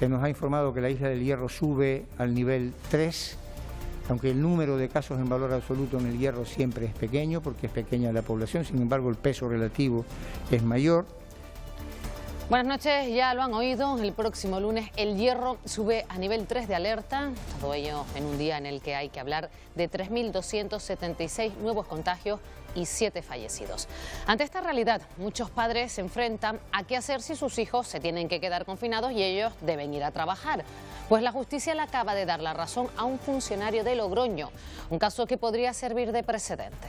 Se nos ha informado que la isla del Hierro sube al nivel 3, aunque el número de casos en valor absoluto en el Hierro siempre es pequeño, porque es pequeña la población, sin embargo el peso relativo es mayor. Buenas noches, ya lo han oído, el próximo lunes el Hierro sube a nivel 3 de alerta, todo ello en un día en el que hay que hablar de 3.276 nuevos contagios y 7 fallecidos. Ante esta realidad, muchos padres se enfrentan a qué hacer si sus hijos se tienen que quedar confinados y ellos deben ir a trabajar. Pues la justicia le acaba de dar la razón a un funcionario de Logroño, un caso que podría servir de precedente.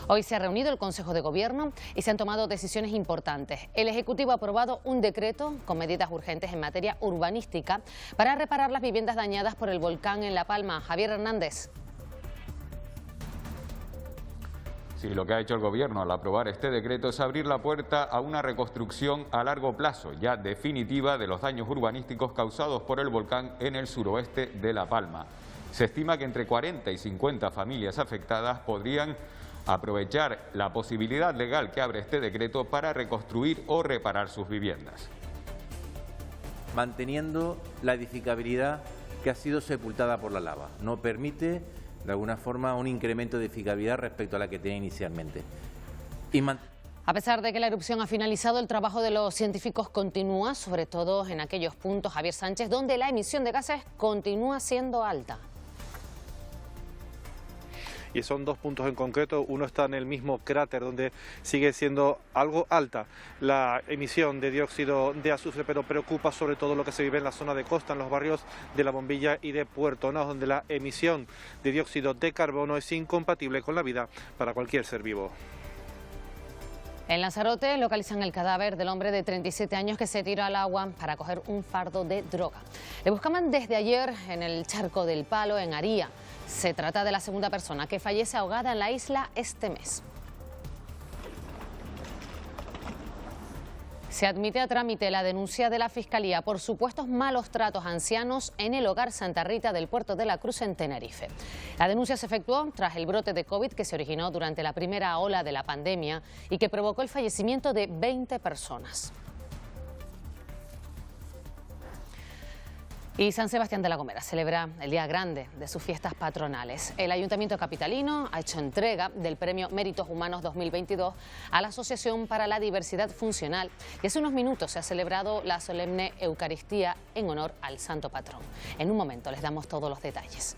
Hoy se ha reunido el Consejo de Gobierno y se han tomado decisiones importantes. El Ejecutivo ha aprobado un decreto con medidas urgentes en materia urbanística para reparar las viviendas dañadas por el volcán en La Palma. Javier Hernández. Sí, lo que ha hecho el Gobierno al aprobar este decreto es abrir la puerta a una reconstrucción a largo plazo, ya definitiva, de los daños urbanísticos causados por el volcán en el suroeste de La Palma. Se estima que entre 40 y 50 familias afectadas podrían aprovechar la posibilidad legal que abre este decreto para reconstruir o reparar sus viviendas. Manteniendo la edificabilidad que ha sido sepultada por la lava. No permite, de alguna forma, un incremento de edificabilidad respecto a la que tenía inicialmente. A pesar de que la erupción ha finalizado, el trabajo de los científicos continúa, sobre todo en aquellos puntos, Javier Sánchez, donde la emisión de gases continúa siendo alta. Y son dos puntos en concreto. Uno está en el mismo cráter, donde sigue siendo algo alta la emisión de dióxido de azufre, pero preocupa sobre todo lo que se vive en la zona de costa, en los barrios de La Bombilla y de Puerto Naos, donde la emisión de dióxido de carbono es incompatible con la vida para cualquier ser vivo. En Lanzarote localizan el cadáver del hombre de 37 años que se tiró al agua para coger un fardo de droga. Le buscaban desde ayer en el Charco del Palo, en Aría. Se trata de la segunda persona que fallece ahogada en la isla este mes. Se admite a trámite la denuncia de la Fiscalía por supuestos malos tratos a ancianos en el hogar Santa Rita del Puerto de la Cruz en Tenerife. La denuncia se efectuó tras el brote de COVID que se originó durante la primera ola de la pandemia y que provocó el fallecimiento de 20 personas. Y San Sebastián de la Gomera celebra el día grande de sus fiestas patronales. El Ayuntamiento capitalino ha hecho entrega del Premio Méritos Humanos 2022 a la Asociación para la Diversidad Funcional y hace unos minutos se ha celebrado la solemne Eucaristía en honor al Santo Patrón. En un momento les damos todos los detalles.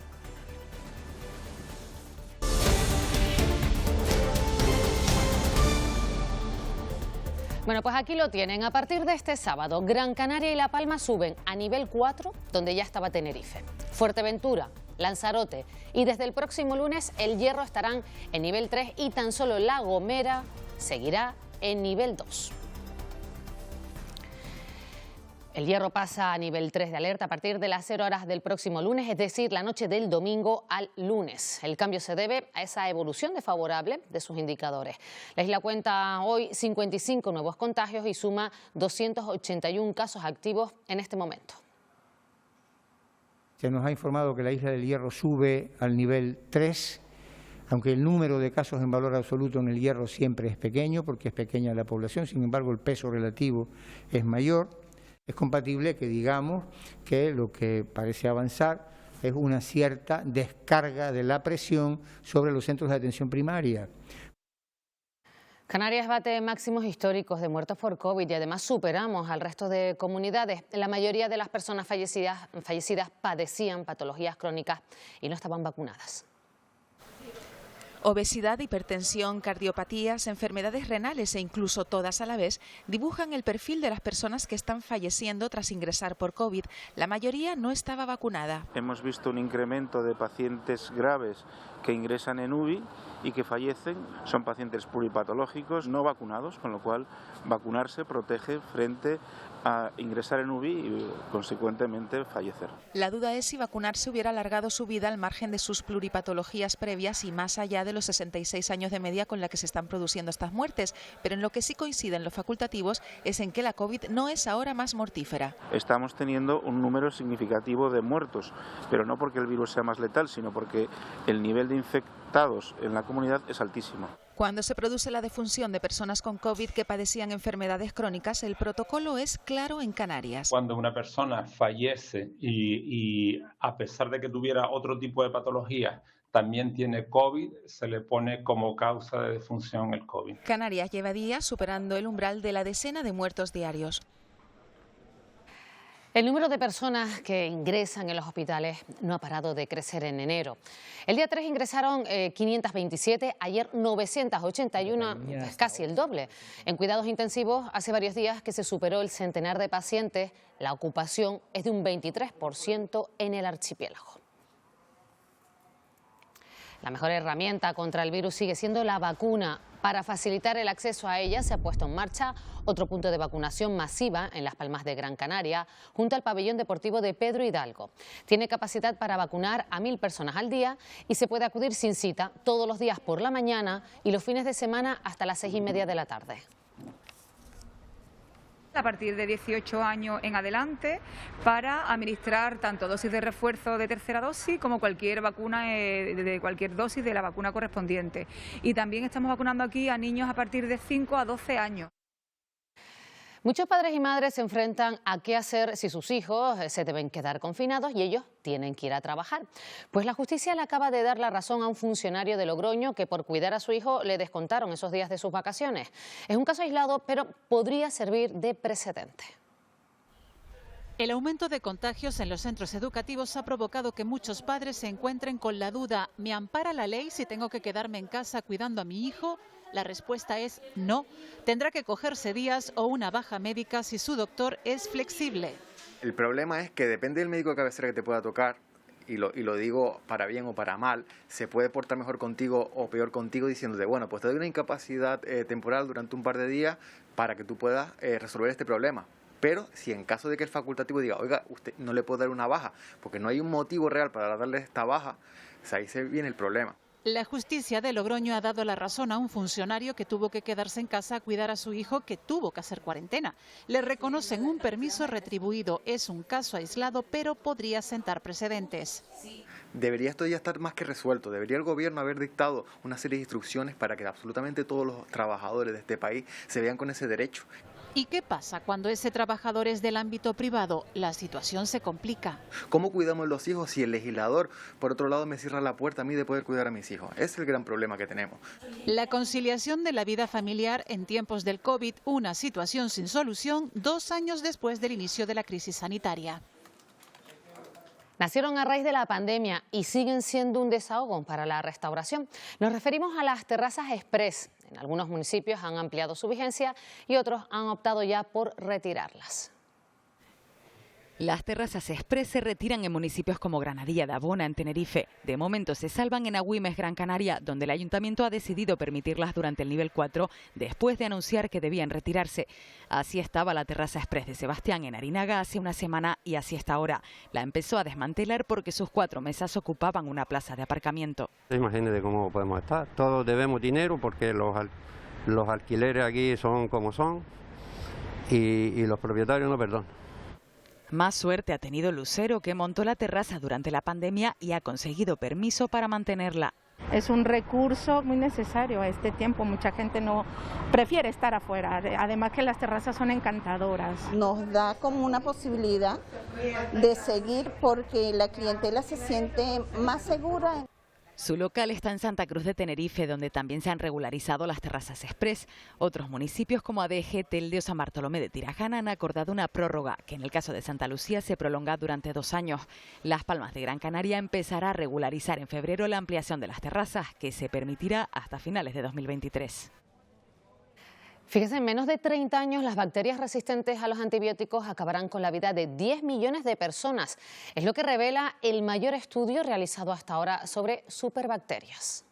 Bueno, pues aquí lo tienen. A partir de este sábado, Gran Canaria y La Palma suben a nivel 4, donde ya estaba Tenerife. Fuerteventura, Lanzarote y desde el próximo lunes el Hierro estarán en nivel 3 y tan solo La Gomera seguirá en nivel 2. El Hierro pasa a nivel 3 de alerta a partir de las 0 horas del próximo lunes, es decir, la noche del domingo al lunes. El cambio se debe a esa evolución desfavorable de sus indicadores. La isla cuenta hoy 55 nuevos contagios y suma 281 casos activos en este momento. Se nos ha informado que la isla del Hierro sube al nivel 3, aunque el número de casos en valor absoluto en el Hierro siempre es pequeño, porque es pequeña la población, sin embargo el peso relativo es mayor. Es compatible que digamos que lo que parece avanzar es una cierta descarga de la presión sobre los centros de atención primaria. Canarias bate máximos históricos de muertos por COVID y además superamos al resto de comunidades. La mayoría de las personas fallecidas padecían patologías crónicas y no estaban vacunadas. Obesidad, hipertensión, cardiopatías, enfermedades renales e incluso todas a la vez dibujan el perfil de las personas que están falleciendo tras ingresar por COVID. La mayoría no estaba vacunada. Hemos visto un incremento de pacientes graves que ingresan en UBI y que fallecen. Son pacientes pluripatológicos no vacunados, con lo cual vacunarse protege frente a ingresar en UBI y consecuentemente fallecer. La duda es si vacunarse hubiera alargado su vida al margen de sus pluripatologías previas y más allá de los 66 años de media con la que se están produciendo estas muertes, pero en lo que sí coinciden los facultativos es en que la COVID no es ahora más mortífera. Estamos teniendo un número significativo de muertos, pero no porque el virus sea más letal, sino porque el nivel de infectados en la comunidad comunidad es altísimo. Cuando se produce la defunción de personas con COVID que padecían enfermedades crónicas, el protocolo es claro en Canarias. Cuando una persona fallece y a pesar de que tuviera otro tipo de patología, también tiene COVID, se le pone como causa de defunción el COVID. Canarias lleva días superando el umbral de la decena de muertos diarios. El número de personas que ingresan en los hospitales no ha parado de crecer en enero. El día 3 ingresaron 527, ayer 981, casi el doble. En cuidados intensivos, hace varios días que se superó el centenar de pacientes. La ocupación es de un 23% en el archipiélago. La mejor herramienta contra el virus sigue siendo la vacuna. Para facilitar el acceso a ella se ha puesto en marcha otro punto de vacunación masiva en Las Palmas de Gran Canaria, junto al pabellón deportivo de Pedro Hidalgo. Tiene capacidad para vacunar a 1000 personas al día y se puede acudir sin cita todos los días por la mañana y los fines de semana hasta las 6:30 de la tarde. A partir de 18 años en adelante, para administrar tanto dosis de refuerzo de tercera dosis como cualquier vacuna de cualquier dosis de la vacuna correspondiente. Y también estamos vacunando aquí a niños a partir de 5 a 12 años. Muchos padres y madres se enfrentan a qué hacer si sus hijos se deben quedar confinados y ellos tienen que ir a trabajar. Pues la justicia le acaba de dar la razón a un funcionario de Logroño que por cuidar a su hijo le descontaron esos días de sus vacaciones. Es un caso aislado, pero podría servir de precedente. El aumento de contagios en los centros educativos ha provocado que muchos padres se encuentren con la duda: ¿me ampara la ley si tengo que quedarme en casa cuidando a mi hijo? La respuesta es no. Tendrá que cogerse días o una baja médica si su doctor es flexible. El problema es que depende del médico de cabecera que te pueda tocar, y lo digo para bien o para mal, se puede portar mejor contigo o peor contigo diciéndote, bueno, pues te doy una incapacidad temporal durante un par de días para que tú puedas resolver este problema. Pero si en caso de que el facultativo diga, oiga, usted no le puede dar una baja porque no hay un motivo real para darle esta baja, pues ahí se viene el problema. La justicia de Logroño ha dado la razón a un funcionario que tuvo que quedarse en casa a cuidar a su hijo, que tuvo que hacer cuarentena. Le reconocen un permiso retribuido. Es un caso aislado, pero podría sentar precedentes. Debería esto ya estar más que resuelto. Debería el gobierno haber dictado una serie de instrucciones para que absolutamente todos los trabajadores de este país se vean con ese derecho. ¿Y qué pasa cuando ese trabajador es del ámbito privado? La situación se complica. ¿Cómo cuidamos los hijos si el legislador, por otro lado, me cierra la puerta a mí de poder cuidar a mis hijos? Ese es el gran problema que tenemos. La conciliación de la vida familiar en tiempos del COVID, una situación sin solución 2 años después del inicio de la crisis sanitaria. Nacieron a raíz de la pandemia y siguen siendo un desahogo para la restauración. Nos referimos a las terrazas express. En algunos municipios han ampliado su vigencia y otros han optado ya por retirarlas. Las terrazas express se retiran en municipios como Granadilla de Abona, en Tenerife. De momento se salvan en Agüimes, Gran Canaria, donde el ayuntamiento ha decidido permitirlas durante el nivel 4, después de anunciar que debían retirarse. Así estaba la terraza express de Sebastián en Arinaga hace una semana y así está ahora. La empezó a desmantelar porque sus 4 mesas ocupaban una plaza de aparcamiento. Imagínate cómo podemos estar. Todos debemos dinero porque los alquileres aquí son como son y los propietarios no perdonan. Más suerte ha tenido Lucero, que montó la terraza durante la pandemia y ha conseguido permiso para mantenerla. Es un recurso muy necesario a este tiempo. Mucha gente no prefiere estar afuera. Además que las terrazas son encantadoras. Nos da como una posibilidad de seguir porque la clientela se siente más segura. Su local está en Santa Cruz de Tenerife, donde también se han regularizado las terrazas express. Otros municipios como Adeje, Telde o San Bartolomé de Tirajana han acordado una prórroga, que en el caso de Santa Lucía se prolonga durante 2 años. Las Palmas de Gran Canaria empezará a regularizar en febrero la ampliación de las terrazas, que se permitirá hasta finales de 2023. Fíjense, en menos de 30 años las bacterias resistentes a los antibióticos acabarán con la vida de 10 millones de personas. Es lo que revela el mayor estudio realizado hasta ahora sobre superbacterias.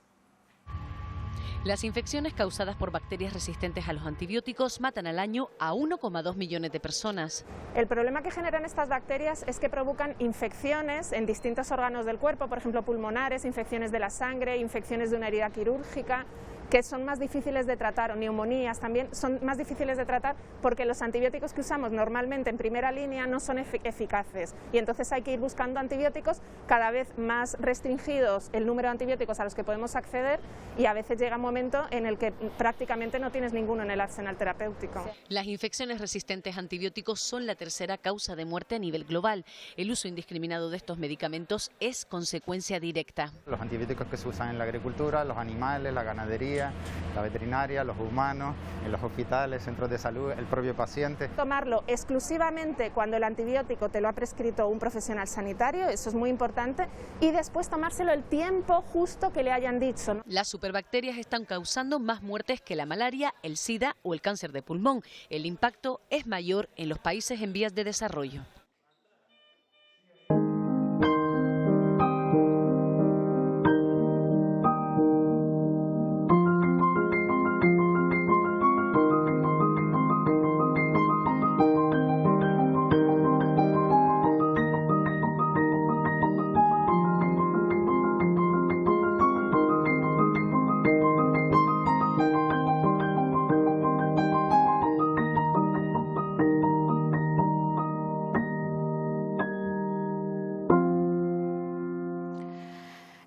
Las infecciones causadas por bacterias resistentes a los antibióticos matan al año a 1,2 millones de personas. El problema que generan estas bacterias es que provocan infecciones en distintos órganos del cuerpo, por ejemplo pulmonares, infecciones de la sangre, infecciones de una herida quirúrgica. que son más difíciles de tratar, o neumonías también son más difíciles de tratar porque los antibióticos que usamos normalmente en primera línea no son eficaces, y entonces hay que ir buscando antibióticos cada vez más restringidos, el número de antibióticos a los que podemos acceder, y a veces llega un momento en el que prácticamente no tienes ninguno en el arsenal terapéutico. Las infecciones resistentes a antibióticos son la tercera causa de muerte a nivel global. El uso indiscriminado de estos medicamentos es consecuencia directa. Los antibióticos que se usan en la agricultura, los animales, la ganadería, la veterinaria, los humanos, en los hospitales, centros de salud, el propio paciente. Tomarlo exclusivamente cuando el antibiótico te lo ha prescrito un profesional sanitario, eso es muy importante, y después tomárselo el tiempo justo que le hayan dicho, ¿no? Las superbacterias están causando más muertes que la malaria, el SIDA o el cáncer de pulmón. El impacto es mayor en los países en vías de desarrollo.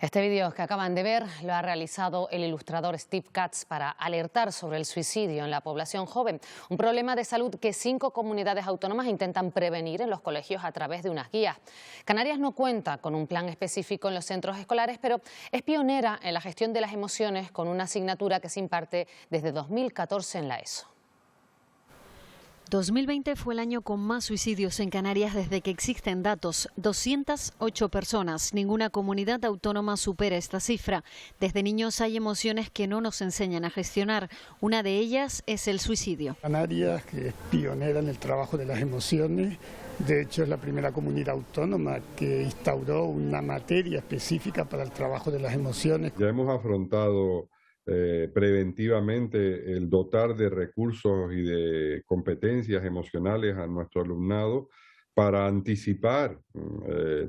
Este vídeo que acaban de ver lo ha realizado el ilustrador Steve Katz para alertar sobre el suicidio en la población joven, un problema de salud que 5 comunidades autónomas intentan prevenir en los colegios a través de unas guías. Canarias no cuenta con un plan específico en los centros escolares, pero es pionera en la gestión de las emociones con una asignatura que se imparte desde 2014 en la ESO. 2020 fue el año con más suicidios en Canarias desde que existen datos. 208 personas. Ninguna comunidad autónoma supera esta cifra. Desde niños hay emociones que no nos enseñan a gestionar. Una de ellas es el suicidio. Canarias, que es pionera en el trabajo de las emociones, de hecho es la primera comunidad autónoma que instauró una materia específica para el trabajo de las emociones. Ya hemos afrontado preventivamente el dotar de recursos y de competencias emocionales a nuestro alumnado para anticipar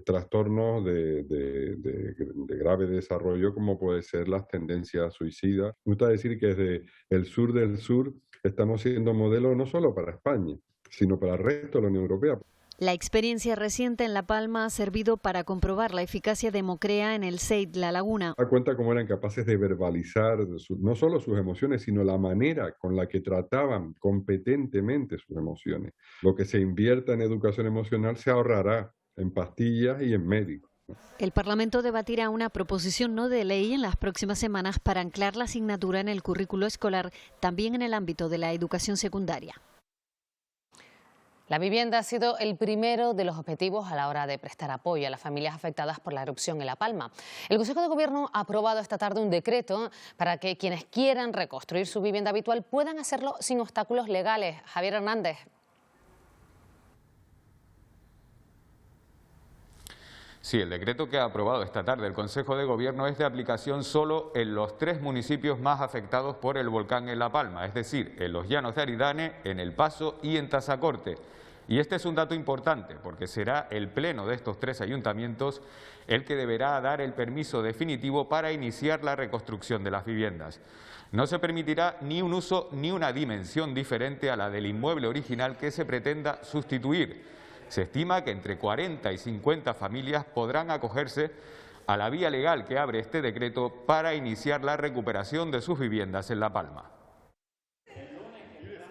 trastornos de grave desarrollo, como puede ser las tendencias suicidas. Me gusta decir que desde el sur del sur estamos siendo modelo no solo para España, sino para el resto de la Unión Europea. La experiencia reciente en La Palma ha servido para comprobar la eficacia de Mocrea en el SEID La Laguna. Da cuenta cómo eran capaces de verbalizar no solo sus emociones, sino la manera con la que trataban competentemente sus emociones. Lo que se invierta en educación emocional se ahorrará en pastillas y en médicos. El Parlamento debatirá una proposición no de ley en las próximas semanas para anclar la asignatura en el currículo escolar, también en el ámbito de la educación secundaria. La vivienda ha sido el primero de los objetivos a la hora de prestar apoyo a las familias afectadas por la erupción en La Palma. El Consejo de Gobierno ha aprobado esta tarde un decreto para que quienes quieran reconstruir su vivienda habitual puedan hacerlo sin obstáculos legales. Javier Hernández. Sí, el decreto que ha aprobado esta tarde el Consejo de Gobierno es de aplicación solo en los 3 municipios más afectados por el volcán en La Palma, es decir, en los Llanos de Aridane, en El Paso y en Tazacorte. Y este es un dato importante porque será el pleno de estos 3 ayuntamientos el que deberá dar el permiso definitivo para iniciar la reconstrucción de las viviendas. No se permitirá ni un uso ni una dimensión diferente a la del inmueble original que se pretenda sustituir. Se estima que entre 40 y 50 familias podrán acogerse a la vía legal que abre este decreto para iniciar la recuperación de sus viviendas en La Palma.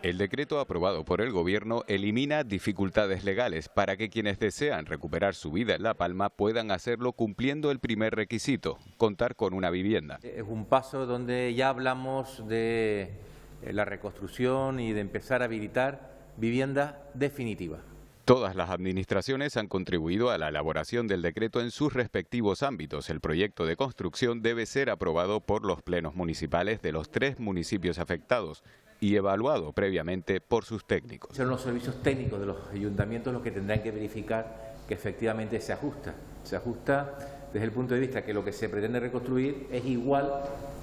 El decreto aprobado por el Gobierno elimina dificultades legales para que quienes desean recuperar su vida en La Palma puedan hacerlo cumpliendo el primer requisito, contar con una vivienda. Es un paso donde ya hablamos de la reconstrucción y de empezar a habilitar viviendas definitivas. Todas las administraciones han contribuido a la elaboración del decreto en sus respectivos ámbitos. El proyecto de construcción debe ser aprobado por los plenos municipales de los 3 municipios afectados y evaluado previamente por sus técnicos. Son los servicios técnicos de los ayuntamientos los que tendrán que verificar que efectivamente se ajusta. Se ajusta desde el punto de vista que lo que se pretende reconstruir es igual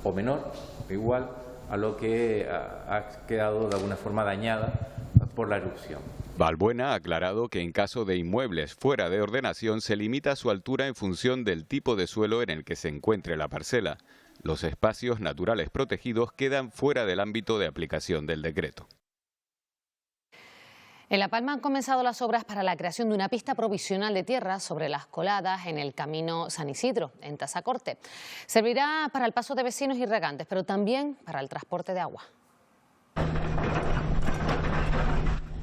o menor, igual a lo que ha quedado de alguna forma dañada por la erupción. Balbuena ha aclarado que en caso de inmuebles fuera de ordenación se limita su altura en función del tipo de suelo en el que se encuentre la parcela. Los espacios naturales protegidos quedan fuera del ámbito de aplicación del decreto. En La Palma han comenzado las obras para la creación de una pista provisional de tierra sobre las coladas en el camino San Isidro, en Tazacorte. Servirá para el paso de vecinos y regantes, pero también para el transporte de agua.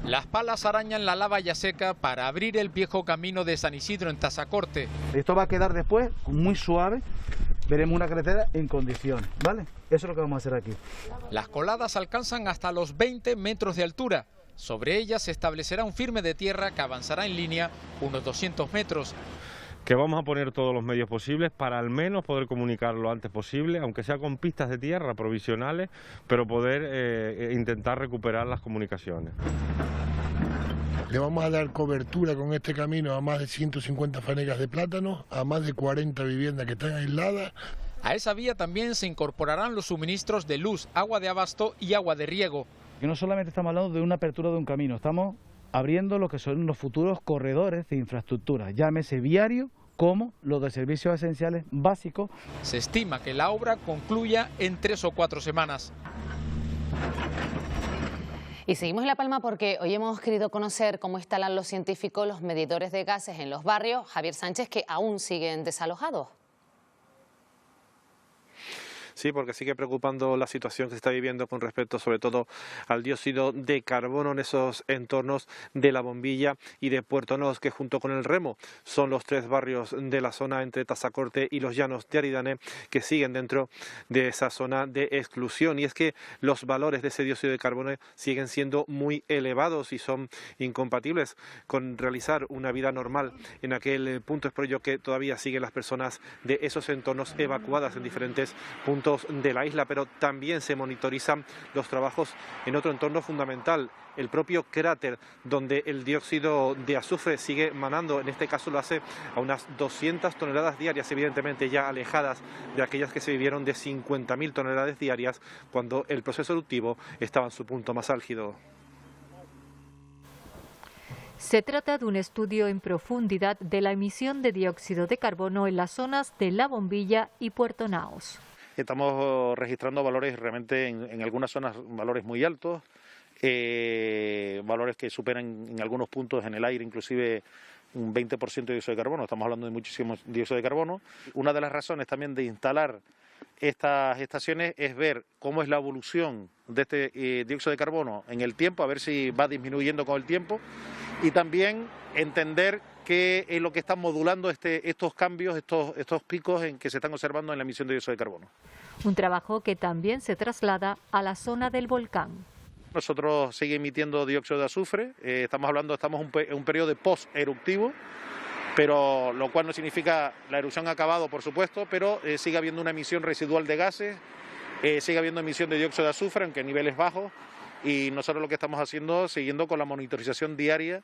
Las palas arañan la lava ya seca para abrir el viejo camino de San Isidro en Tazacorte. Esto va a quedar después muy suave, veremos una carretera en condiciones, ¿vale? Eso es lo que vamos a hacer aquí. Las coladas alcanzan hasta los 20 metros de altura. Sobre ellas se establecerá un firme de tierra que avanzará en línea unos 200 metros. Que vamos a poner todos los medios posibles para al menos poder comunicar lo antes posible, aunque sea con pistas de tierra provisionales, pero poder intentar recuperar las comunicaciones. Le vamos a dar cobertura con este camino a más de 150 fanegas de plátano, a más de 40 viviendas que están aisladas. A esa vía también se incorporarán los suministros de luz, agua de abasto y agua de riego. Que no solamente estamos hablando de una apertura de un camino, estamos abriendo lo que son los futuros corredores de infraestructura, llámese viario como los de servicios esenciales básicos. Se estima que la obra concluya en 3 o 4 semanas. Y seguimos en La Palma porque hoy hemos querido conocer cómo instalan los científicos los medidores de gases en los barrios, Javier Sánchez, que aún siguen desalojados. Sí, porque sigue preocupando la situación que se está viviendo con respecto sobre todo al dióxido de carbono en esos entornos de La Bombilla y de Puerto Nos, que junto con el Remo son los 3 barrios de la zona entre Tazacorte y los Llanos de Aridane que siguen dentro de esa zona de exclusión. Y es que los valores de ese dióxido de carbono siguen siendo muy elevados y son incompatibles con realizar una vida normal en aquel punto. Es por ello que todavía siguen las personas de esos entornos evacuadas en diferentes puntos de la isla, pero también se monitorizan los trabajos en otro entorno fundamental, el propio cráter, donde el dióxido de azufre sigue manando. En este caso lo hace a unas 200 toneladas diarias, evidentemente ya alejadas de aquellas que se vivieron de 50.000 toneladas diarias cuando el proceso eruptivo estaba en su punto más álgido. Se trata de un estudio en profundidad de la emisión de dióxido de carbono en las zonas de La Bombilla y Puerto Naos. Estamos registrando valores realmente en algunas zonas, valores muy altos, valores que superan en algunos puntos en el aire inclusive un 20% de dióxido de carbono. Estamos hablando de muchísimo dióxido de carbono. Una de las razones también de instalar estas estaciones es ver cómo es la evolución de este dióxido de carbono en el tiempo, a ver si va disminuyendo con el tiempo, y también entender qué es lo que está modulando estos cambios, estos picos en que se están observando en la emisión de dióxido de carbono. Un trabajo que también se traslada a la zona del volcán. Nosotros seguimos emitiendo dióxido de azufre, estamos en un periodo de post-eruptivo, pero lo cual no significa la erupción ha acabado, por supuesto, pero sigue habiendo una emisión residual de gases, sigue habiendo emisión de dióxido de azufre, aunque en niveles bajos, y nosotros lo que estamos haciendo, siguiendo con la monitorización diaria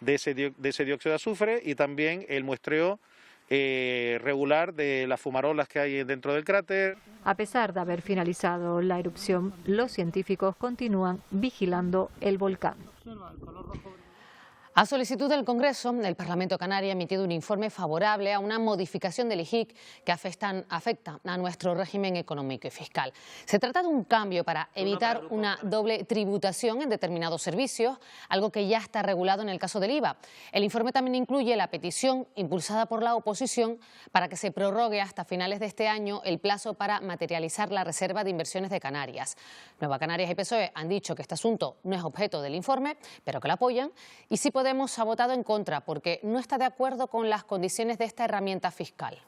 de ese dióxido de azufre y también el muestreo regular de las fumarolas que hay dentro del cráter. A pesar de haber finalizado la erupción, los científicos continúan vigilando el volcán. A solicitud del Congreso, el Parlamento Canario ha emitido un informe favorable a una modificación del IGIC que afecta a nuestro régimen económico y fiscal. Se trata de un cambio para evitar una doble tributación en determinados servicios, algo que ya está regulado en el caso del IVA. El informe también incluye la petición impulsada por la oposición para que se prorrogue hasta finales de este año el plazo para materializar la reserva de inversiones de Canarias. Nueva Canarias y PSOE han dicho que este asunto no es objeto del informe, pero que lo apoyan, y sí Podemos ha votado en contra porque no está de acuerdo con las condiciones de esta herramienta fiscal.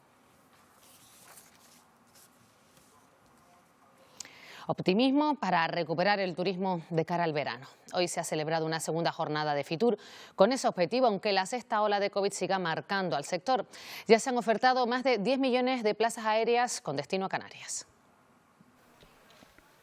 Optimismo para recuperar el turismo de cara al verano. Hoy se ha celebrado una segunda jornada de Fitur con ese objetivo, aunque la sexta ola de COVID siga marcando al sector. Ya se han ofertado más de 10 millones de plazas aéreas con destino a Canarias.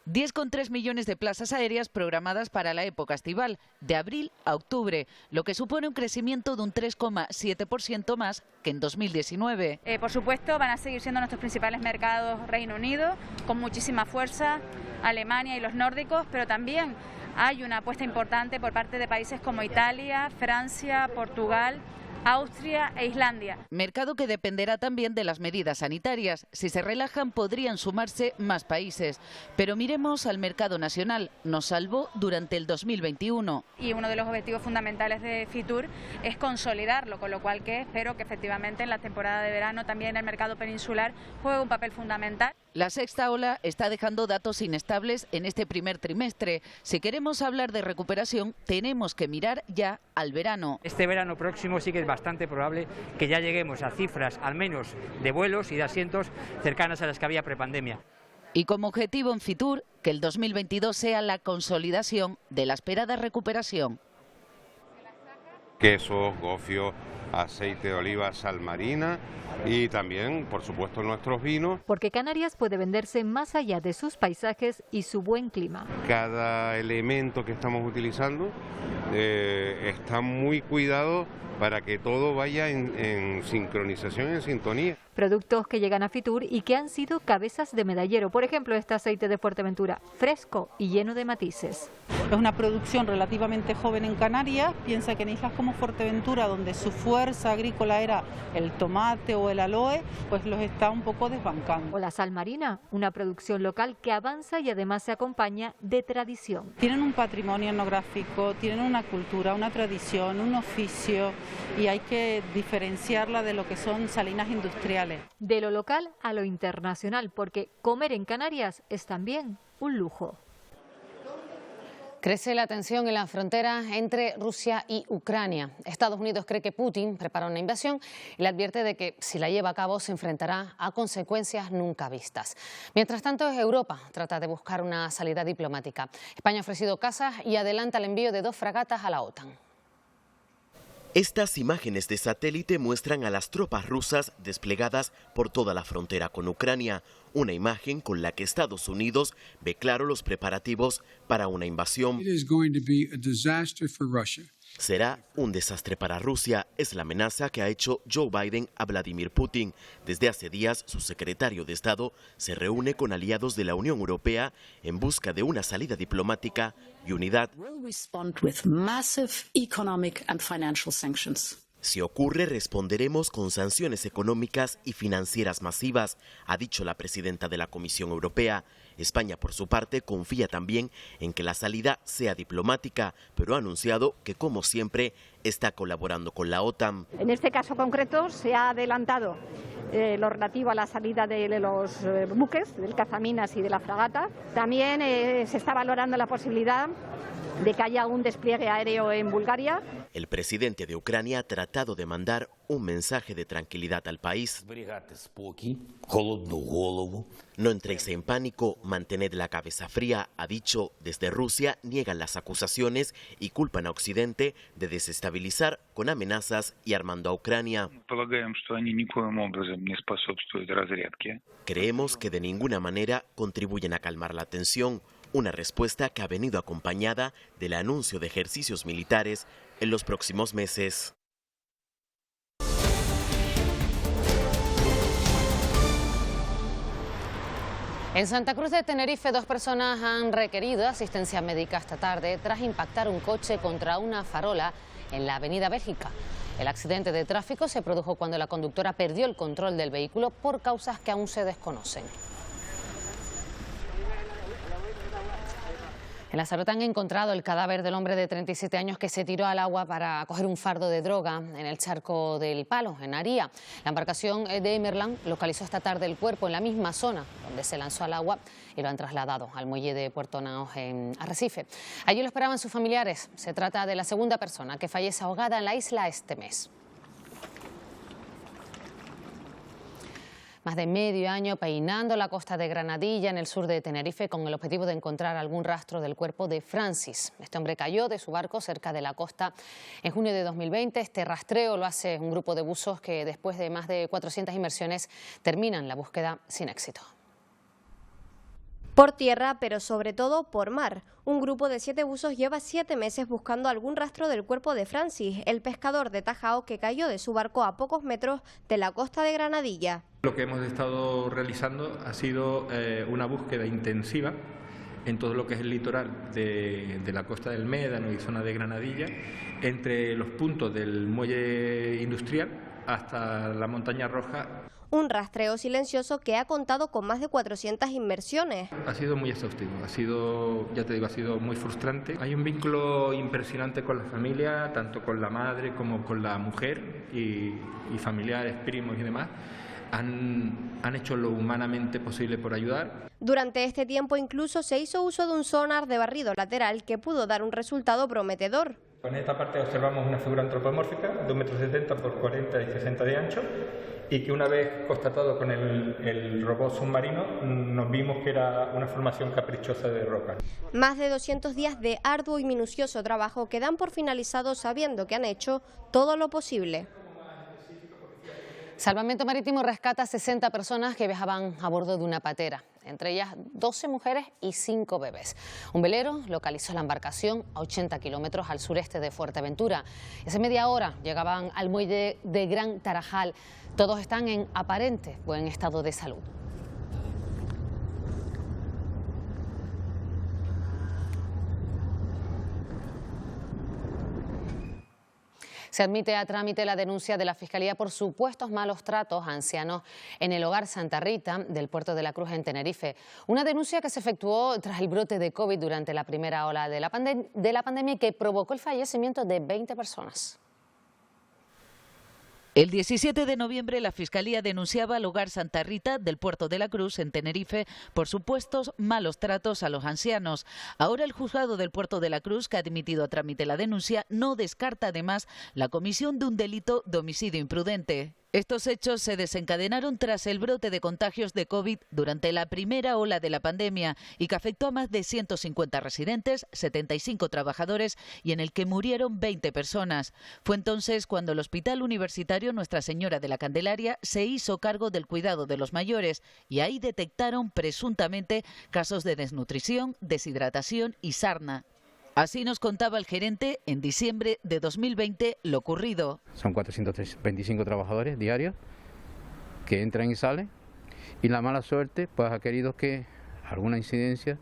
10,3 millones de plazas aéreas programadas para la época estival, de abril a octubre, lo que supone un crecimiento de un 3,7% más que en 2019. Por supuesto, van a seguir siendo nuestros principales mercados Reino Unido, con muchísima fuerza, Alemania y los nórdicos, pero también hay una apuesta importante por parte de países como Italia, Francia, Portugal, Austria e Islandia. Mercado que dependerá también de las medidas sanitarias. Si se relajan podrían sumarse más países. Pero miremos al mercado nacional. Nos salvó durante el 2021. Y uno de los objetivos fundamentales de Fitur es consolidarlo, con lo cual que espero que efectivamente en la temporada de verano también el mercado peninsular juegue un papel fundamental. La sexta ola está dejando datos inestables en este primer trimestre. Si queremos hablar de recuperación, tenemos que mirar ya al verano. Este verano próximo sí que es bastante probable que ya lleguemos a cifras, al menos de vuelos y de asientos, cercanas a las que había prepandemia. Y como objetivo en Fitur, que el 2022 sea la consolidación de la esperada recuperación. Quesos, gofio, aceite de oliva, sal marina y también, por supuesto, nuestros vinos. Porque Canarias puede venderse más allá de sus paisajes y su buen clima. Cada elemento que estamos utilizando está muy cuidado para que todo vaya en sincronización, en sintonía. Productos que llegan a Fitur y que han sido cabezas de medallero. Por ejemplo, este aceite de Fuerteventura, fresco y lleno de matices. Es una producción relativamente joven en Canarias. Piensa que en islas como Fuerteventura, donde su fuerza agrícola era el tomate o el aloe, pues los está un poco desbancando. O la sal marina, una producción local que avanza y además se acompaña de tradición. Tienen un patrimonio etnográfico, tienen una cultura, una tradición, un oficio, y hay que diferenciarla de lo que son salinas industriales. De lo local a lo internacional, porque comer en Canarias es también un lujo. Crece la tensión en la frontera entre Rusia y Ucrania. Estados Unidos cree que Putin prepara una invasión y le advierte de que si la lleva a cabo se enfrentará a consecuencias nunca vistas. Mientras tanto, Europa trata de buscar una salida diplomática. España ha ofrecido casas y adelanta el envío de 2 fragatas a la OTAN. Estas imágenes de satélite muestran a las tropas rusas desplegadas por toda la frontera con Ucrania, una imagen con la que Estados Unidos ve claro los preparativos para una invasión. Será un desastre para Rusia, es la amenaza que ha hecho Joe Biden a Vladimir Putin. Desde hace días, su secretario de Estado se reúne con aliados de la Unión Europea en busca de una salida diplomática y unidad. Si ocurre, responderemos con sanciones económicas y financieras masivas, ha dicho la presidenta de la Comisión Europea. España, por su parte, confía también en que la salida sea diplomática, pero ha anunciado que, como siempre, está colaborando con la OTAN. En este caso concreto se ha adelantado lo relativo a la salida de los buques, del cazaminas y de la fragata. También se está valorando la posibilidad de que haya un despliegue aéreo en Bulgaria. El presidente de Ucrania ha tratado de mandar un mensaje de tranquilidad al país. No entréis en pánico, mantened la cabeza fría, ha dicho. Desde Rusia niegan las acusaciones y culpan a Occidente de desestabilizar con amenazas y armando a Ucrania. Creemos que de ninguna manera contribuyen a calmar la tensión. Una respuesta que ha venido acompañada del anuncio de ejercicios militares en los próximos meses. En Santa Cruz de Tenerife, 2 personas han requerido asistencia médica esta tarde tras impactar un coche contra una farola en la avenida Bélgica. El accidente de tráfico se produjo cuando la conductora perdió el control del vehículo por causas que aún se desconocen. En Lanzarote han encontrado el cadáver del hombre de 37 años que se tiró al agua para coger un fardo de droga en el charco del Palo, en Aría. La embarcación de Emerland localizó esta tarde el cuerpo en la misma zona donde se lanzó al agua y lo han trasladado al muelle de Puerto Naos en Arrecife. Allí lo esperaban sus familiares. Se trata de la segunda persona que fallece ahogada en la isla este mes. Más de medio año peinando la costa de Granadilla, en el sur de Tenerife, con el objetivo de encontrar algún rastro del cuerpo de Francis. Este hombre cayó de su barco cerca de la costa en junio de 2020. Este rastreo lo hace un grupo de buzos que, después de más de 400 inmersiones, terminan la búsqueda sin éxito. Por tierra, pero sobre todo por mar. Un grupo de 7 buzos lleva 7 meses buscando algún rastro del cuerpo de Francis, el pescador de Tajao que cayó de su barco a pocos metros de la costa de Granadilla. Lo que hemos estado realizando ha sido una búsqueda intensiva en todo lo que es el litoral de la costa del Médano y zona de Granadilla, entre los puntos del muelle industrial hasta la Montaña Roja. Un rastreo silencioso que ha contado con más de 400 inmersiones. Ha sido muy exhaustivo, ha sido, ya te digo, ha sido muy frustrante. Hay un vínculo impresionante con la familia, tanto con la madre como con la mujer y familiares, primos y demás. Han hecho lo humanamente posible por ayudar. Durante este tiempo incluso se hizo uso de un sonar de barrido lateral que pudo dar un resultado prometedor. En esta parte observamos una figura antropomórfica de 1,70 m por 40 y 60 de ancho, y que una vez constatado con el robot submarino nos vimos que era una formación caprichosa de roca. Más de 200 días de arduo y minucioso trabajo que dan por finalizado sabiendo que han hecho todo lo posible. Salvamento Marítimo rescata 60 personas que viajaban a bordo de una patera, entre ellas 12 mujeres y 5 bebés. Un velero localizó la embarcación a 80 kilómetros al sureste de Fuerteventura. Hace media hora llegaban al muelle de Gran Tarajal. Todos están en aparente buen estado de salud. Se admite a trámite la denuncia de la Fiscalía por supuestos malos tratos a ancianos en el Hogar Santa Rita del Puerto de la Cruz en Tenerife. Una denuncia que se efectuó tras el brote de COVID durante la primera ola de la pandemia y que provocó el fallecimiento de 20 personas. El 17 de noviembre la Fiscalía denunciaba al Hogar Santa Rita del Puerto de la Cruz en Tenerife por supuestos malos tratos a los ancianos. Ahora el juzgado del Puerto de la Cruz, que ha admitido a trámite la denuncia, no descarta además la comisión de un delito de homicidio imprudente. Estos hechos se desencadenaron tras el brote de contagios de COVID durante la primera ola de la pandemia y que afectó a más de 150 residentes, 75 trabajadores y en el que murieron 20 personas. Fue entonces cuando el Hospital Universitario Nuestra Señora de la Candelaria se hizo cargo del cuidado de los mayores y ahí detectaron presuntamente casos de desnutrición, deshidratación y sarna. Así nos contaba el gerente en diciembre de 2020 lo ocurrido. Son 425 trabajadores diarios que entran y salen y la mala suerte pues ha querido que alguna incidencia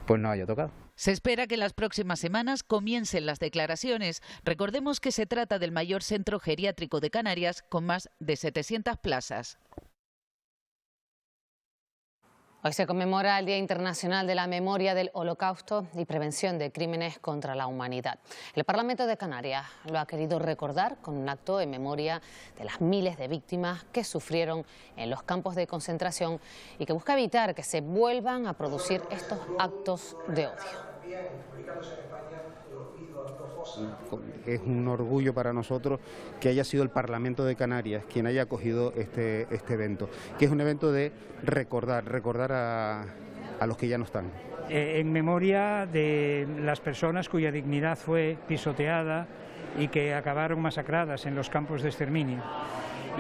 pues no haya tocado. Se espera que en las próximas semanas comiencen las declaraciones. Recordemos que se trata del mayor centro geriátrico de Canarias con más de 700 plazas. Hoy se conmemora el Día Internacional de la Memoria del Holocausto y Prevención de Crímenes contra la Humanidad. El Parlamento de Canarias lo ha querido recordar con un acto en memoria de las miles de víctimas que sufrieron en los campos de concentración y que busca evitar que se vuelvan a producir estos actos de odio. Es un orgullo para nosotros que haya sido el Parlamento de Canarias quien haya acogido este evento, que es un evento de recordar a los que ya no están. En memoria de las personas cuya dignidad fue pisoteada y que acabaron masacradas en los campos de exterminio.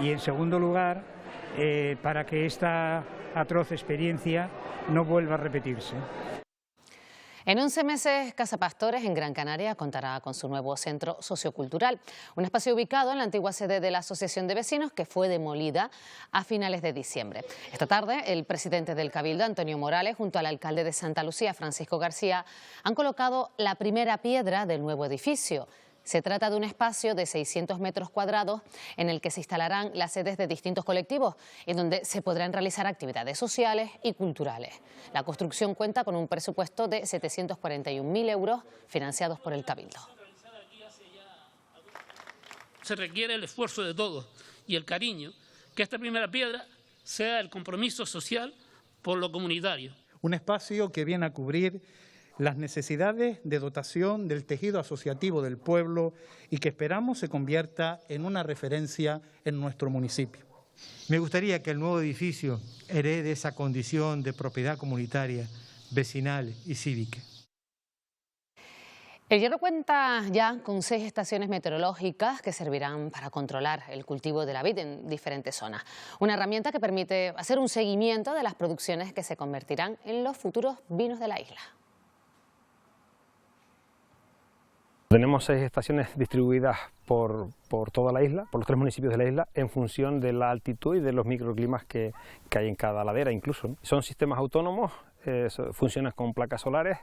Y en segundo lugar, para que esta atroz experiencia no vuelva a repetirse. En 11 meses, Casa Pastores en Gran Canaria contará con su nuevo centro sociocultural, un espacio ubicado en la antigua sede de la Asociación de Vecinos que fue demolida a finales de diciembre. Esta tarde, el presidente del Cabildo, Antonio Morales, junto al alcalde de Santa Lucía, Francisco García, han colocado la primera piedra del nuevo edificio. Se trata de un espacio de 600 metros cuadrados en el que se instalarán las sedes de distintos colectivos y donde se podrán realizar actividades sociales y culturales. La construcción cuenta con un presupuesto de 741.000 euros financiados por el Cabildo. Se requiere el esfuerzo de todos y el cariño, que esta primera piedra sea el compromiso social por lo comunitario. Un espacio que viene a cubrir las necesidades de dotación del tejido asociativo del pueblo y que esperamos se convierta en una referencia en nuestro municipio. Me gustaría que el nuevo edificio herede esa condición de propiedad comunitaria, vecinal y cívica. El Hierro cuenta ya con 6 estaciones meteorológicas que servirán para controlar el cultivo de la vid en diferentes zonas. Una herramienta que permite hacer un seguimiento de las producciones que se convertirán en los futuros vinos de la isla. Tenemos 6 estaciones distribuidas por toda la isla, por los 3 municipios de la isla, en función de la altitud y de los microclimas que hay en cada ladera incluso, ¿no? Son sistemas autónomos funcionan con placas solares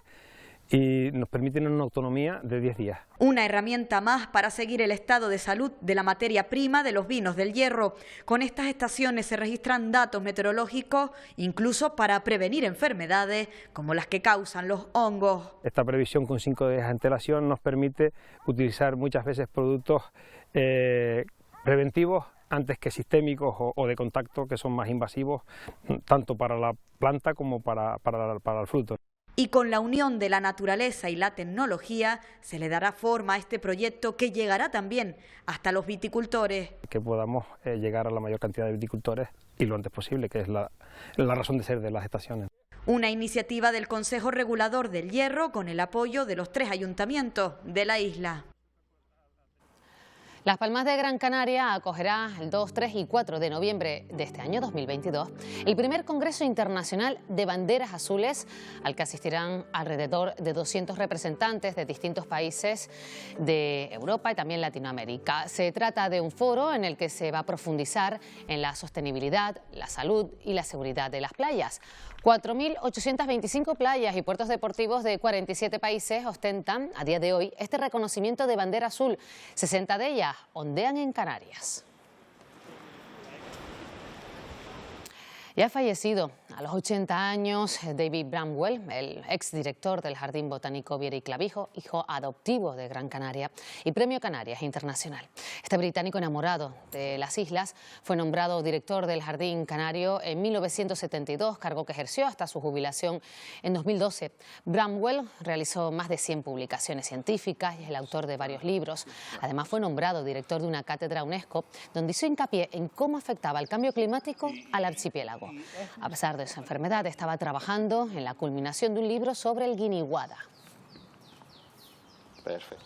y nos permiten una autonomía de 10 días. Una herramienta más para seguir el estado de salud de la materia prima de los vinos del Hierro. Con estas estaciones se registran datos meteorológicos, incluso para prevenir enfermedades como las que causan los hongos. Esta previsión con 5 días de antelación nos permite utilizar muchas veces productos preventivos antes que sistémicos o de contacto, que son más invasivos, tanto para la planta como para el fruto. Y con la unión de la naturaleza y la tecnología se le dará forma a este proyecto que llegará también hasta los viticultores. Que podamos llegar a la mayor cantidad de viticultores y lo antes posible, que es la razón de ser de las estaciones. Una iniciativa del Consejo Regulador del Hierro con el apoyo de los 3 ayuntamientos de la isla. Las Palmas de Gran Canaria acogerá el 2, 3 y 4 de noviembre de este año 2022 el primer Congreso Internacional de Banderas Azules, al que asistirán alrededor de 200 representantes de distintos países de Europa y también Latinoamérica. Se trata de un foro en el que se va a profundizar en la sostenibilidad, la salud y la seguridad de las playas. 4.825 playas y puertos deportivos de 47 países ostentan a día de hoy este reconocimiento de bandera azul. 60 de ellas ondean en Canarias. Ya ha fallecido a los 80 años David Bramwell, el exdirector del Jardín Botánico Viera y Clavijo, hijo adoptivo de Gran Canaria y Premio Canarias Internacional. Este británico enamorado de las islas fue nombrado director del Jardín Canario en 1972, cargo que ejerció hasta su jubilación en 2012. Bramwell realizó más de 100 publicaciones científicas y es el autor de varios libros. Además fue nombrado director de una cátedra UNESCO donde hizo hincapié en cómo afectaba el cambio climático al archipiélago. A pesar de su enfermedad, estaba trabajando en la culminación de un libro sobre el guiniguada. Perfecto.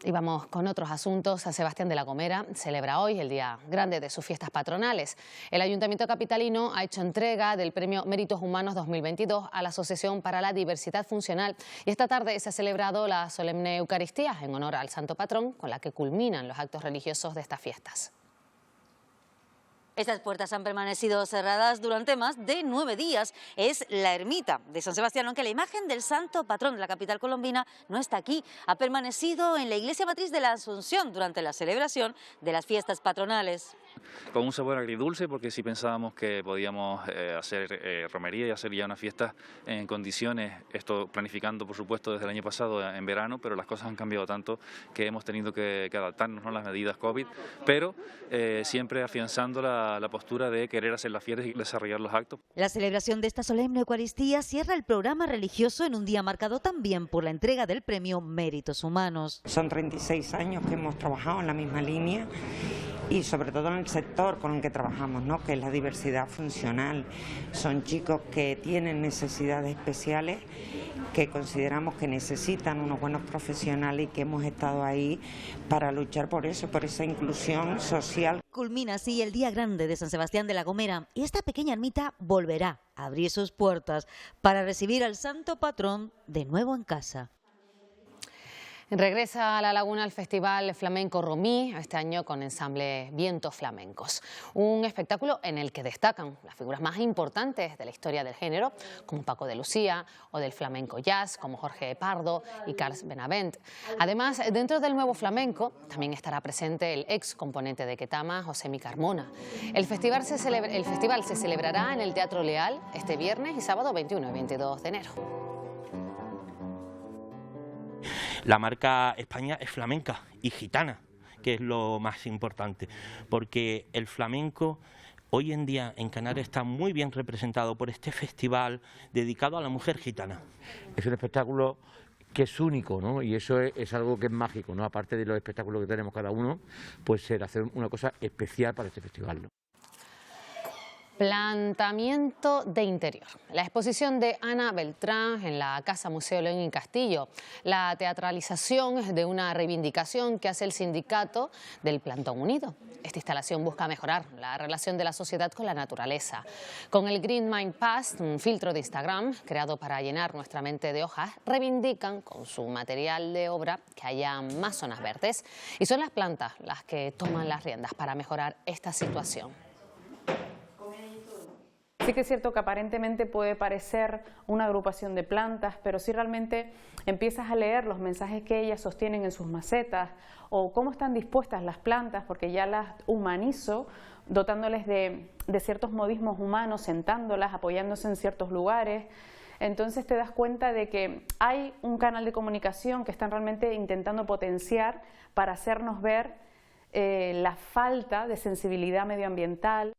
Y vamos con otros asuntos. San Sebastián de la Gomera celebra hoy el día grande de sus fiestas patronales. El Ayuntamiento capitalino ha hecho entrega del Premio Méritos Humanos 2022 a la Asociación para la Diversidad Funcional. Y esta tarde se ha celebrado la solemne Eucaristía en honor al Santo Patrón, con la que culminan los actos religiosos de estas fiestas. Estas puertas han permanecido cerradas durante más de 9 días. Es la ermita de San Sebastián, aunque la imagen del santo patrón de la capital colombina no está aquí. Ha permanecido en la iglesia matriz de la Asunción durante la celebración de las fiestas patronales. Con un sabor agridulce, porque sí pensábamos que podíamos hacer romería y hacer ya una fiesta en condiciones, esto planificando por supuesto desde el año pasado en verano, pero las cosas han cambiado tanto que hemos tenido que adaptarnos, ¿no?, a las medidas COVID, pero siempre afianzando la postura de querer hacer las fiestas y desarrollar los actos. La celebración de esta solemne Eucaristía cierra el programa religioso en un día marcado también por la entrega del premio Méritos Humanos. Son 36 años que hemos trabajado en la misma línea y sobre todo en el sector con el que trabajamos, ¿no?, que es la diversidad funcional. Son chicos que tienen necesidades especiales, que consideramos que necesitan unos buenos profesionales y que hemos estado ahí para luchar por eso, por esa inclusión social. Culmina así el Día Grande de San Sebastián de la Gomera y esta pequeña ermita volverá a abrir sus puertas para recibir al santo patrón de nuevo en casa. Regresa a la Laguna el Festival Flamenco Romí, este año con ensamble Vientos Flamencos. Un espectáculo en el que destacan las figuras más importantes de la historia del género, como Paco de Lucía, o del flamenco jazz, como Jorge Pardo y Carles Benavent. Además, dentro del nuevo flamenco, también estará presente el ex componente de Ketama, Josemi Carmona. El festival se celebrará en el Teatro Leal este viernes y sábado 21 y 22 de enero. La marca España es flamenca y gitana, que es lo más importante, porque el flamenco hoy en día en Canarias está muy bien representado por este festival dedicado a la mujer gitana. Es un espectáculo que es único, ¿no? Y eso es algo que es mágico, ¿no? Aparte de los espectáculos que tenemos cada uno, pues será hacer una cosa especial para este festival, ¿no? Planteamiento de interior. La exposición de Ana Beltrán en la Casa Museo León y Castillo. La teatralización de una reivindicación que hace el sindicato del Plantón Unido. Esta instalación busca mejorar la relación de la sociedad con la naturaleza. Con el Green Mind Pass, un filtro de Instagram creado para llenar nuestra mente de hojas, reivindican con su material de obra que haya más zonas verdes. Y son las plantas las que toman las riendas para mejorar esta situación. Sí que es cierto que aparentemente puede parecer una agrupación de plantas, pero si realmente empiezas a leer los mensajes que ellas sostienen en sus macetas o cómo están dispuestas las plantas, porque ya las humanizo, dotándoles de ciertos modismos humanos, sentándolas, apoyándose en ciertos lugares. Entonces te das cuenta de que hay un canal de comunicación que están realmente intentando potenciar para hacernos ver la falta de sensibilidad medioambiental.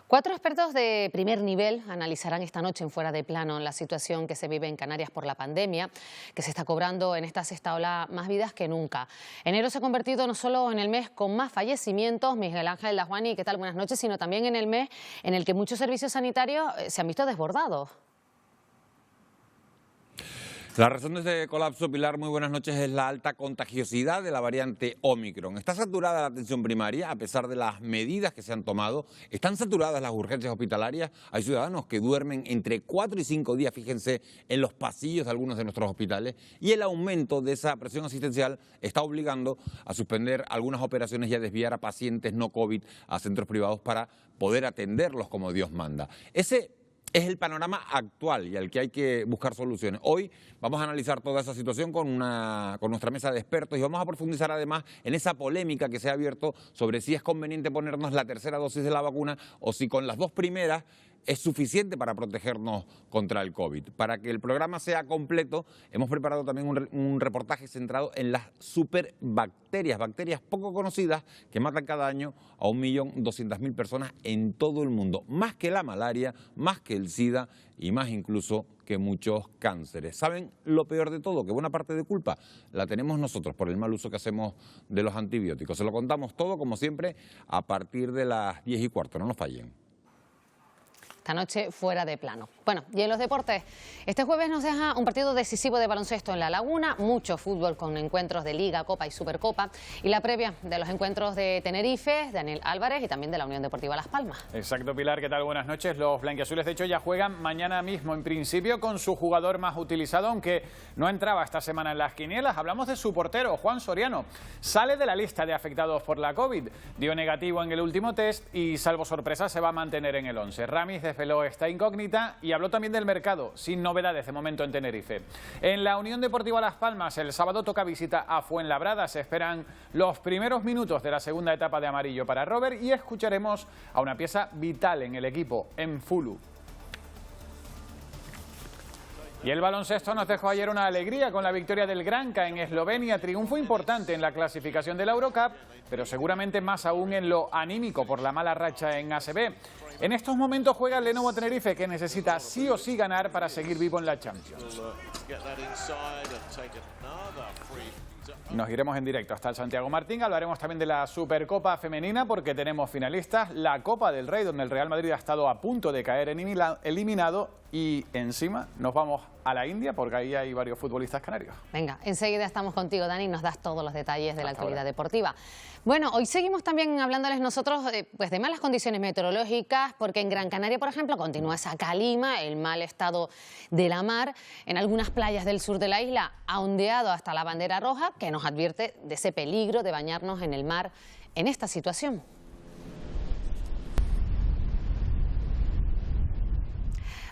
4 expertos de primer nivel analizarán esta noche en Fuera de Plano la situación que se vive en Canarias por la pandemia, que se está cobrando en esta sexta ola más vidas que nunca. Enero se ha convertido no solo en el mes con más fallecimientos, Miguel Ángel Lajuani, ¿qué tal? Buenas noches, sino también en el mes en el que muchos servicios sanitarios se han visto desbordados. La razón de este colapso, Pilar, muy buenas noches, es la alta contagiosidad de la variante Omicron. Está saturada la atención primaria a pesar de las medidas que se han tomado. Están saturadas las urgencias hospitalarias. Hay ciudadanos que duermen entre 4 y 5 días, fíjense, en los pasillos de algunos de nuestros hospitales. Y el aumento de esa presión asistencial está obligando a suspender algunas operaciones y a desviar a pacientes no COVID a centros privados para poder atenderlos como Dios manda. Ese es el panorama actual y al que hay que buscar soluciones. Hoy vamos a analizar toda esa situación con nuestra mesa de expertos y vamos a profundizar además en esa polémica que se ha abierto sobre si es conveniente ponernos la tercera dosis de la vacuna o si con las 2 primeras es suficiente para protegernos contra el COVID. Para que el programa sea completo, hemos preparado también un reportaje centrado en las superbacterias, bacterias poco conocidas que matan cada año a 1.200.000 personas en todo el mundo. Más que la malaria, más que el SIDA y más incluso que muchos cánceres. ¿Saben lo peor de todo? Que buena parte de culpa la tenemos nosotros por el mal uso que hacemos de los antibióticos. Se lo contamos todo, como siempre, a partir de las 10:15. No nos fallen. Esta noche Fuera de Plano. Bueno, y en los deportes, este jueves nos deja un partido decisivo de baloncesto en La Laguna, mucho fútbol con encuentros de Liga, Copa y Supercopa, y la previa de los encuentros de Tenerife, Daniel Álvarez y también de la Unión Deportiva Las Palmas. Exacto, Pilar, ¿qué tal? Buenas noches. Los blanquiazules, de hecho, ya juegan mañana mismo, en principio, con su jugador más utilizado, aunque no entraba esta semana en las quinielas. Hablamos de su portero, Juan Soriano. Sale de la lista de afectados por la COVID, dio negativo en el último test y, salvo sorpresa, se va a mantener en el 11. Ramis desveló esta incógnita y habló también del mercado, sin novedades de momento en Tenerife. En la Unión Deportiva Las Palmas, el sábado toca visita a Fuenlabrada. Se esperan los primeros minutos de la segunda etapa de amarillo para Robert y escucharemos a una pieza vital en el equipo, en Fulu. Y el baloncesto nos dejó ayer una alegría con la victoria del Granca en Eslovenia, triunfo importante en la clasificación de la Eurocup, pero seguramente más aún en lo anímico por la mala racha en ACB. En estos momentos juega el Lenovo Tenerife, que necesita sí o sí ganar para seguir vivo en la Champions. Nos iremos en directo hasta el Santiago Martín. Hablaremos también de la Supercopa femenina porque tenemos finalistas. La Copa del Rey, donde el Real Madrid ha estado a punto de caer eliminado. Y encima nos vamos a la India porque ahí hay varios futbolistas canarios. Venga, enseguida estamos contigo, Dani, y nos das todos los detalles de la actualidad deportiva. Bueno, hoy seguimos también hablándoles nosotros pues de malas condiciones meteorológicas, porque en Gran Canaria, por ejemplo, continúa esa calima, el mal estado de la mar. En algunas playas del sur de la isla ha ondeado hasta la bandera roja, que nos advierte de ese peligro de bañarnos en el mar en esta situación.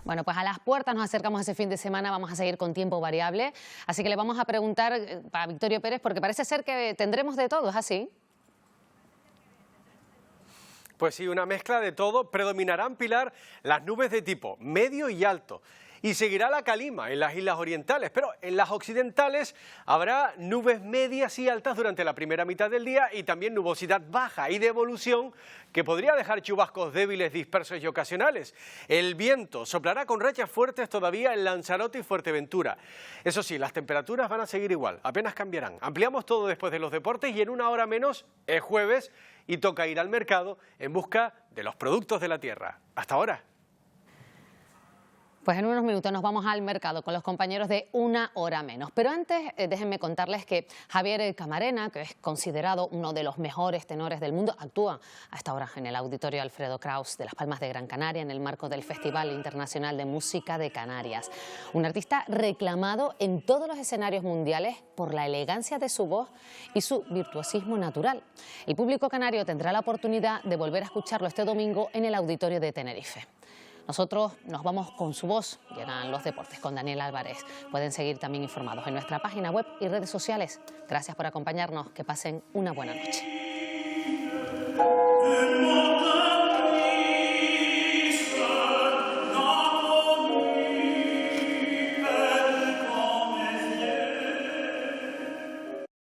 Bueno, pues a las puertas nos acercamos a ese fin de semana, vamos a seguir con tiempo variable, así que le vamos a preguntar a Victorio Pérez, porque parece ser que tendremos de todo, ¿es así? Pues sí, una mezcla de todo. Predominarán, Pilar, las nubes de tipo medio y alto. Y seguirá la calima en las islas orientales, pero en las occidentales habrá nubes medias y altas durante la primera mitad del día y también nubosidad baja y de evolución que podría dejar chubascos débiles, dispersos y ocasionales. El viento soplará con rachas fuertes todavía en Lanzarote y Fuerteventura. Eso sí, las temperaturas van a seguir igual, apenas cambiarán. Ampliamos todo después de los deportes y en una hora menos es jueves y toca ir al mercado en busca de los productos de la tierra. Hasta ahora. Pues en unos minutos nos vamos al mercado con los compañeros de Una Hora Menos. Pero antes, déjenme contarles que Javier Camarena, que es considerado uno de los mejores tenores del mundo, actúa hasta ahora en el Auditorio Alfredo Kraus de Las Palmas de Gran Canaria en el marco del Festival Internacional de Música de Canarias. Un artista reclamado en todos los escenarios mundiales por la elegancia de su voz y su virtuosismo natural. El público canario tendrá la oportunidad de volver a escucharlo este domingo en el Auditorio de Tenerife. Nosotros nos vamos con su voz. Llegan los deportes con Daniel Álvarez. Pueden seguir también informados en nuestra página web y redes sociales. Gracias por acompañarnos. Que pasen una buena noche.